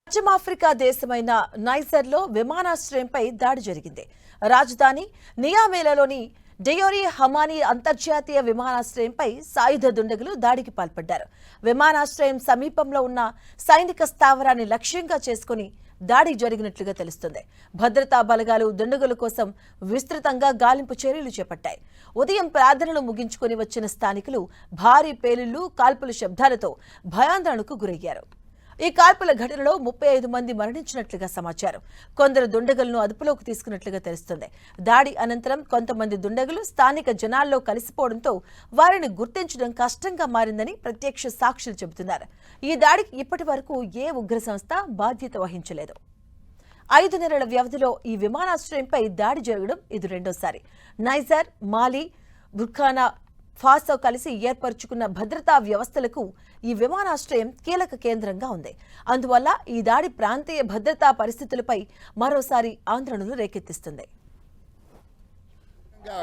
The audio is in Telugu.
పశ్చిమాఫ్రికా దేశమైన నైజర్లో విమానాశ్రయంపై దాడి జరిగింది. రాజధాని నియామేలోని డెయోరీ హమానీ అంతర్జాతీయ విమానాశ్రయంపై సాయుధ దుండగులు దాడికి పాల్పడ్డారు. విమానాశ్రయం సమీపంలో ఉన్న సైనిక స్థావరాన్ని లక్ష్యంగా చేసుకుని దాడి జరిగినట్లుగా తెలుస్తుంది. భద్రతా బలగాలు దుండగుల కోసం విస్తృతంగా గాలింపు చర్యలు చేపట్టాయి. ఉదయం ప్రార్థనలు ముగించుకుని వచ్చిన స్థానికులు భారీ పేలుళ్లు, కాల్పుల శబ్దాలతో భయాందోళనకు గురయ్యారు. ఈ కాల్పుల ఘటనలో 35 మంది మరణించినట్లుగా సమాచారం. కొందరు దుండగులను అదుపులోకి తీసుకున్నట్లుగా తెలుస్తుంది. దాడి అనంతరం కొంతమంది దుండగులు స్థానిక జనాల్లో కలిసిపోవడంతో వారిని గుర్తించడం కష్టంగా మారిందని ప్రత్యక్ష సాక్షులు చెబుతున్నారు. ఈ దాడికి ఇప్పటి వరకు ఏ ఉగ్ర సంస్థ బాధ్యత వహించలేదు. 5 నెలల వ్యవధిలో ఈ విమానాశ్రయంపై దాడి జరగడం ఇది రెండోసారి. నైజర్, మాలి, బుర్కినా ఫాసో కలిసి ఏర్పరచుకున్న భద్రతా వ్యవస్థలకు ఈ విమానాశ్రయం కీలక కేంద్రంగా ఉంది. అందువల్ల ఈ దాడి ప్రాంతీయ భద్రతా పరిస్థితులపై మరోసారి ఆందోళనలు రేకెత్తిస్తుంది.